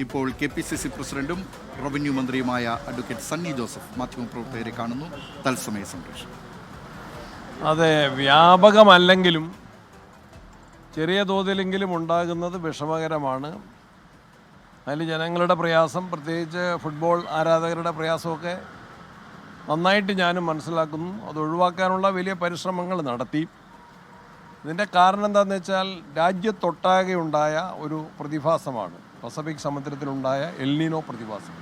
ഇപ്പോൾ KPCC പ്രസിഡന്റും revenue മന്ത്രിയുമായ അഡ്വക്കേറ്റ് സണ്ണി ജോസഫ് മാധ്യമപ്രവർത്തകരെ കാണുന്നു. തത്സമയ സംപ്രേഷണം. അതെ, വ്യാപകമല്ലെങ്കിലും ചെറിയ തോതിലെങ്കിലും ഉണ്ടാകുന്നത് വിഷമകരമാണ്. അതിൽ ജനങ്ങളുടെ പ്രയാസം, പ്രത്യേകിച്ച് ഫുട്ബോൾ ആരാധകരുടെ പ്രയാസമൊക്കെ നന്നായിട്ട് ഞാനും മനസ്സിലാക്കുന്നു. അത് ഒഴിവാക്കാനുള്ള വലിയ പരിശ്രമങ്ങൾ നടത്തി. ഇതിൻ്റെ കാരണം എന്താണെന്ന് വെച്ചാൽ രാജ്യത്തൊട്ടാകെ ഉണ്ടായ ഒരു പ്രതിഭാസമാണ് പസഫിക് സമുദ്രത്തിലുണ്ടായ എൽനിനോ പ്രതിഭാസം.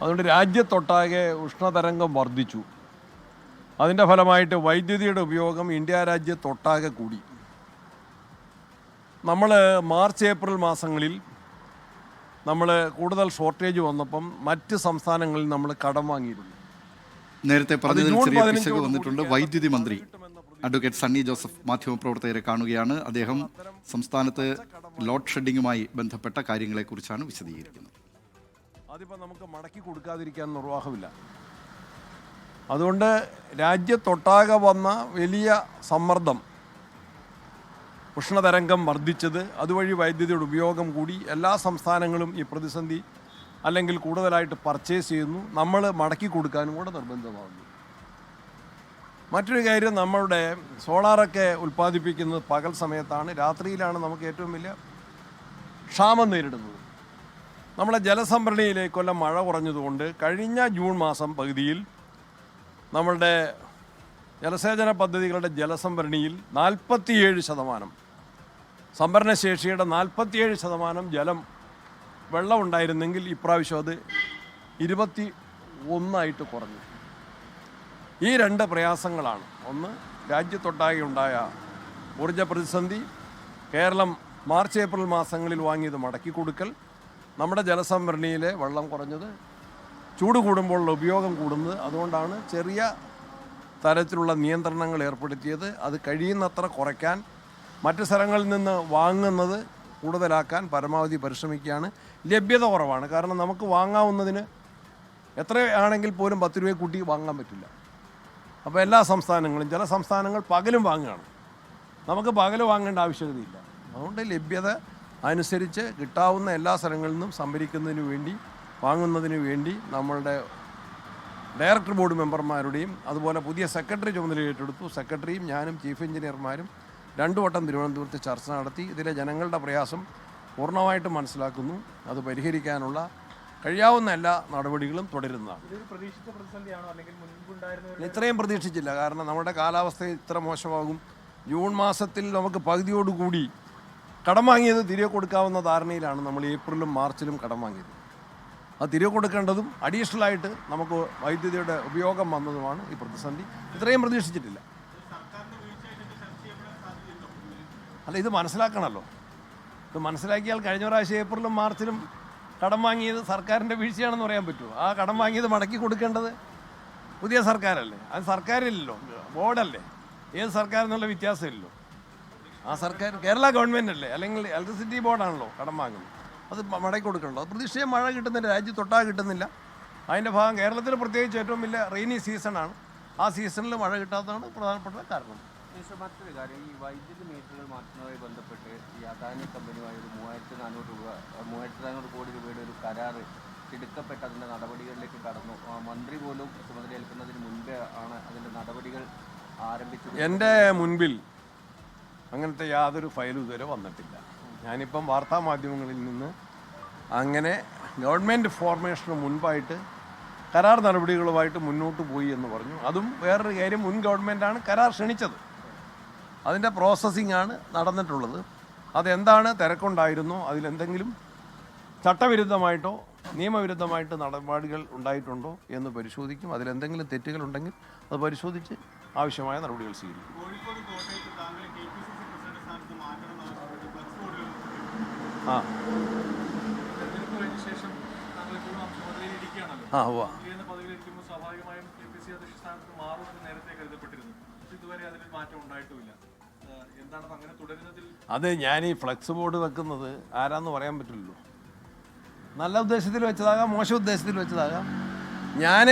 അതുകൊണ്ട് രാജ്യത്തൊട്ടാകെ ഉഷ്ണതരംഗം വർദ്ധിച്ചു. അതിൻ്റെ ഫലമായിട്ട് വൈദ്യുതിയുടെ ഉപയോഗം ഇന്ത്യ രാജ്യത്തൊട്ടാകെ കൂടി. നമ്മൾ മാർച്ച് ഏപ്രിൽ മാസങ്ങളിൽ നമ്മൾ കൂടുതൽ ഷോർട്ടേജ് വന്നപ്പം മറ്റ് സംസ്ഥാനങ്ങളിൽ നമ്മൾ കടം വാങ്ങിയിരുന്നു. നേരത്തെ പറഞ്ഞതിൽ ചെറിയ പിശക് വന്നിട്ടുണ്ട്. വൈദ്യുതി മന്ത്രി അഡ്വക്കേറ്റ് സണ്ണി ജോസഫ് മാധ്യമപ്രവർത്തകരെ കാണുകയാണ്. അദ്ദേഹം സംസ്ഥാനത്ത് ലോഡ് ഷെഡിങ്ങുമായി ബന്ധപ്പെട്ട കാര്യങ്ങളെക്കുറിച്ചാണ് വിശദീകരിക്കുന്നത്. അതിപ്പോൾ നമുക്ക് മടക്കി കൊടുക്കാതിരിക്കാൻ നിർവാഹമില്ല. അതുകൊണ്ട് രാജ്യത്തൊട്ടാകെ വന്ന വലിയ സമ്മർദ്ദം, ഉഷ്ണതരംഗം വർദ്ധിച്ചത്, അതുവഴി വൈദ്യുതിയുടെ ഉപയോഗം കൂടി. എല്ലാ സംസ്ഥാനങ്ങളും ഈ പ്രതിസന്ധി അല്ലെങ്കിൽ കൂടുതലായിട്ട് പർച്ചേസ് ചെയ്യുന്നു. നമ്മൾ മടക്കി കൊടുക്കാനും കൂടെ നിർബന്ധമാകുന്നു. മറ്റൊരു കാര്യം, നമ്മളുടെ സോളാറൊക്കെ ഉൽപ്പാദിപ്പിക്കുന്നത് പകൽ സമയത്താണ്. രാത്രിയിലാണ് നമുക്ക് ഏറ്റവും വലിയ ക്ഷാമം നേരിടുന്നത്. നമ്മളെ ജലസംഭരണിയിലെ കൊല്ലം മഴ കുറഞ്ഞതുകൊണ്ട് കഴിഞ്ഞ ജൂൺ മാസം പകുതിയിൽ നമ്മളുടെ ജലസേചന പദ്ധതികളുടെ ജലസംഭരണിയിൽ 47%, സംഭരണശേഷിയുടെ 47% ജലം വെള്ളം ഉണ്ടായിരുന്നെങ്കിൽ ഇപ്രാവശ്യം അത് 21 കുറഞ്ഞു. ഈ രണ്ട് പ്രയാസങ്ങളാണ്. ഒന്ന്, രാജ്യത്തൊട്ടാകെ ഉണ്ടായ ഊർജ പ്രതിസന്ധി, കേരളം മാർച്ച് ഏപ്രിൽ മാസങ്ങളിൽ വാങ്ങിയത് മടക്കി കൊടുക്കൽ, നമ്മുടെ ജലസംഭരണിയിലെ വെള്ളം കുറഞ്ഞത്, ചൂട് കൂടുമ്പോഴുള്ള ഉപയോഗം കൂടുന്നത്. അതുകൊണ്ടാണ് ചെറിയ തരത്തിലുള്ള നിയന്ത്രണങ്ങൾ ഏർപ്പെടുത്തിയത്. അത് കഴിയുന്നത്ര കുറയ്ക്കാൻ, മറ്റ് സ്ഥലങ്ങളിൽ നിന്ന് വാങ്ങുന്നത് കൂടുതലാക്കാൻ പരമാവധി പരിശ്രമിക്കുകയാണ്. ലഭ്യത കുറവാണ്. കാരണം നമുക്ക് വാങ്ങാവുന്നതിന് എത്രയാണെങ്കിൽ പോലും 10 രൂപ കൂട്ടി വാങ്ങാൻ പറ്റില്ല. അപ്പോൾ എല്ലാ സംസ്ഥാനങ്ങളും, ചില സംസ്ഥാനങ്ങൾ പകലും വാങ്ങുകയാണ്. നമുക്ക് പകൽ വാങ്ങേണ്ട ആവശ്യകതയില്ല. അതുകൊണ്ട് ലഭ്യത അനുസരിച്ച് കിട്ടാവുന്ന എല്ലാ സ്ഥലങ്ങളിൽ നിന്നും സംഭരിക്കുന്നതിന് വേണ്ടി, വാങ്ങുന്നതിന് വേണ്ടി നമ്മളുടെ ഡയറക്ടർ ബോർഡ് മെമ്പർമാരുടെയും അതുപോലെ പുതിയ സെക്രട്ടറി ചുമതല ഏറ്റെടുത്തു. സെക്രട്ടറിയും ഞാനും ചീഫ് എഞ്ചിനീയർമാരും 2 വട്ടം തിരുവനന്തപുരത്ത് ചർച്ച നടത്തി. ഇതിലെ ജനങ്ങളുടെ പ്രയാസം പൂർണ്ണമായിട്ട് മനസ്സിലാക്കുന്നു. അത് പരിഹരിക്കാനുള്ള കഴിയാവുന്ന എല്ലാ നടപടികളും തുടരുന്നതാണ്. ഇത്രയും പ്രതീക്ഷിച്ചില്ല. കാരണം നമ്മുടെ കാലാവസ്ഥ ഇത്ര മോശമാകും. ജൂൺ മാസത്തിൽ നമുക്ക് പകുതിയോടുകൂടി കടം വാങ്ങിയത് തിരികെ കൊടുക്കാവുന്ന ധാരണയിലാണ് നമ്മൾ ഏപ്രിലും മാർച്ചിലും കടം വാങ്ങിയത്. അത് തിരികെ കൊടുക്കേണ്ടതും അഡീഷണലായിട്ട് നമുക്ക് വൈദ്യുതിയുടെ ഉപയോഗം വന്നതുമാണ് ഈ പ്രതിസന്ധി. ഇത്രയും പ്രതീക്ഷിച്ചിട്ടില്ല. അല്ല, ഇത് മനസ്സിലാക്കണമല്ലോ. ഇത് മനസ്സിലാക്കിയാൽ കഴിഞ്ഞ പ്രാവശ്യം ഏപ്രിലും മാർച്ചിലും കടം വാങ്ങിയത് സർക്കാരിൻ്റെ വീഴ്ചയാണെന്ന് പറയാൻ പറ്റുമോ? ആ കടം വാങ്ങിയത് മടക്കി കൊടുക്കേണ്ടത് പുതിയ സർക്കാരല്ലേ? അത് സർക്കാരില്ലല്ലോ, ബോർഡല്ലേ. ഏത് സർക്കാർ എന്നുള്ള വ്യത്യാസമില്ലല്ലോ. ആ സർക്കാർ കേരള ഗവൺമെൻറ് അല്ലേ, അല്ലെങ്കിൽ ഇലക്ട്രിസിറ്റി ബോർഡാണല്ലോ കടം വാങ്ങുന്നത്. അത് മടക്കി കൊടുക്കണല്ലോ. അത് പ്രതീക്ഷിച്ച മഴ കിട്ടുന്നില്ല, രാജ്യത്തൊട്ടാകെ കിട്ടുന്നില്ല. അതിൻ്റെ ഭാഗം കേരളത്തിൽ പ്രത്യേകിച്ച് ഏറ്റവും വലിയ റെയിനി സീസണാണ്. ആ സീസണിൽ മഴ കിട്ടാത്തതാണ് പ്രധാനപ്പെട്ട കാരണം. മറ്റൊരു കാര്യം, ഈ വൈദ്യുതി മീറ്ററുകൾ മാറ്റുന്നതുമായി ബന്ധപ്പെട്ട് ഈ അദാനി കമ്പനിയുമായി ഒരു 3,400 കോടി രൂപയുടെ ഒരു കരാർ എടുക്കപ്പെട്ട് അതിൻ്റെ നടപടികളിലേക്ക് കടന്നു. മന്ത്രി പോലും ചുമതലയേൽക്കുന്നതിന് മുൻപേ ആണ് അതിൻ്റെ നടപടികൾ ആരംഭിച്ചത്. എൻ്റെ മുൻപിൽ അങ്ങനത്തെ യാതൊരു ഫയലും ഇതുവരെ വന്നിട്ടില്ല. ഞാനിപ്പം വാർത്താമാധ്യമങ്ങളിൽ നിന്ന് അങ്ങനെ ഗവൺമെൻറ് ഫോർമേഷന് മുൻപായിട്ട് കരാർ നടപടികളുമായിട്ട് മുന്നോട്ട് പോയി എന്ന് പറഞ്ഞു. അതും വേറൊരു കാര്യം, മുൻ ഗവൺമെൻറ്റാണ് കരാർ ക്ഷണിച്ചത്. അതിൻ്റെ പ്രോസസ്സിംഗ് ആണ് നടന്നിട്ടുള്ളത്. അതെന്താണ്, തിരക്കുണ്ടായിരുന്നോ, അതിലെന്തെങ്കിലും ചട്ടവിരുദ്ധമായിട്ടോ നിയമവിരുദ്ധമായിട്ട് നടപടികൾ ഉണ്ടായിട്ടുണ്ടോ എന്ന് പരിശോധിക്കും. അതിലെന്തെങ്കിലും തെറ്റുകളുണ്ടെങ്കിൽ അത് പരിശോധിച്ച് ആവശ്യമായ നടപടികൾ സ്വീകരിക്കും. അത് ഞാൻ ഈ ഫ്ലെക്സ് ബോർഡ് വെക്കുന്നത് ആരാന്ന് പറയാൻ പറ്റില്ലല്ലോ. നല്ല ഉദ്ദേശത്തിൽ വെച്ചതാകാം, മോശം ഉദ്ദേശത്തിൽ വെച്ചതാകാം. ഞാൻ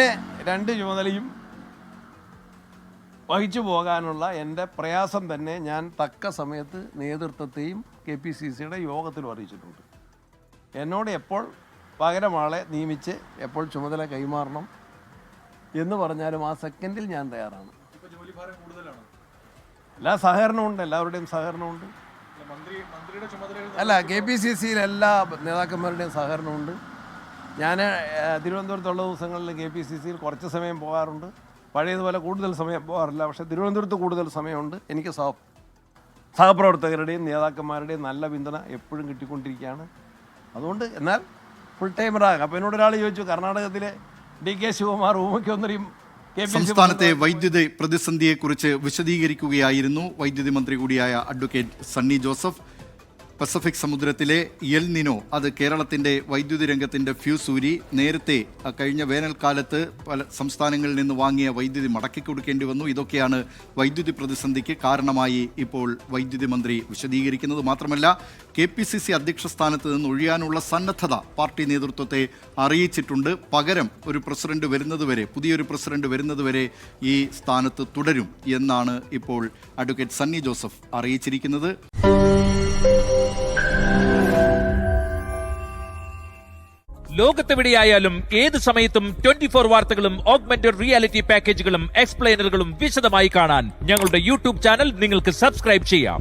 2 ചുമതലയും വഹിച്ചു പോകാനുള്ള എൻ്റെ പ്രയാസം തന്നെ ഞാൻ തക്ക സമയത്ത് നേതൃത്വത്തെയും KPCCയുടെ യോഗത്തിലും അറിയിച്ചിട്ടുണ്ട്. എന്നോട് എപ്പോൾ പകരം ആളെ നിയമിച്ച് എപ്പോൾ ചുമതല കൈമാറണം എന്ന് പറഞ്ഞാലും ആ സെക്കൻഡിൽ ഞാൻ തയ്യാറാണ്. എല്ലാ സഹകരണമുണ്ട്, എല്ലാവരുടെയും സഹകരണമുണ്ട്. അല്ല, KPCCയിൽ എല്ലാ നേതാക്കന്മാരുടെയും സഹകരണമുണ്ട്. ഞാൻ തിരുവനന്തപുരത്തുള്ള ദിവസങ്ങളിൽ KPCCയിൽ കുറച്ച് സമയം പോകാറുണ്ട്. പഴയതുപോലെ കൂടുതൽ സമയം പോകാറില്ല. പക്ഷേ തിരുവനന്തപുരത്ത് കൂടുതൽ സമയമുണ്ട്. എനിക്ക് സഹപ്രവർത്തകരുടെയും നേതാക്കന്മാരുടെയും നല്ല പിന്തുണ എപ്പോഴും കിട്ടിക്കൊണ്ടിരിക്കുകയാണ്. അതുകൊണ്ട് എന്നാൽ ഫുൾ ടൈമറാകും. അപ്പോൾ എന്നോട് ഒരാൾ ചോദിച്ചു, കർണാടകത്തിലെ DK ശിവകുമാർ മുഖ്യമന്ത്രിയും സംസ്ഥാനത്തെ വൈദ്യുതി പ്രതിസന്ധിയെക്കുറിച്ച് വിശദീകരിക്കുകയായിരുന്നു വൈദ്യുതി മന്ത്രി കൂടിയായ അഡ്വക്കേറ്റ് സണ്ണി ജോസഫ്. പസഫിക് സമുദ്രത്തിലെ എൽ നിനോ അത് കേരളത്തിൻ്റെ വൈദ്യുതി രംഗത്തിൻ്റെ ഫ്യൂസൂരി. നേരത്തെ കഴിഞ്ഞ വേനൽക്കാലത്ത് പല സംസ്ഥാനങ്ങളിൽ നിന്ന് വാങ്ങിയ വൈദ്യുതി മടക്കി കൊടുക്കേണ്ടി വന്നു. ഇതൊക്കെയാണ് വൈദ്യുതി പ്രതിസന്ധിക്ക് കാരണമായി ഇപ്പോൾ വൈദ്യുതി മന്ത്രി വിശദീകരിക്കുന്നത്. മാത്രമല്ല, KPCC അധ്യക്ഷ സ്ഥാനത്ത് നിന്ന് ഒഴിയാനുള്ള സന്നദ്ധത പാർട്ടി നേതൃത്വത്തെ അറിയിച്ചിട്ടുണ്ട്. പകരം ഒരു പ്രസിഡന്റ് വരുന്നതുവരെ, പുതിയൊരു പ്രസിഡന്റ് വരുന്നതുവരെ ഈ സ്ഥാനത്ത് തുടരും എന്നാണ് ഇപ്പോൾ അഡ്വക്കേറ്റ് സണ്ണി ജോസഫ് അറിയിച്ചിരിക്കുന്നത്. ലോകത്തെവിടെയായാലും ഏത് സമയത്തും 24 വാർത്തകളും ഓഗ്മെന്റഡ് റിയാലിറ്റി പാക്കേജുകളും എക്സ്പ്ലെയിനറുകളും വിശദമായി കാണാൻ ഞങ്ങളുടെ YouTube ചാനൽ നിങ്ങൾക്ക് സബ്സ്ക്രൈബ് ചെയ്യാം.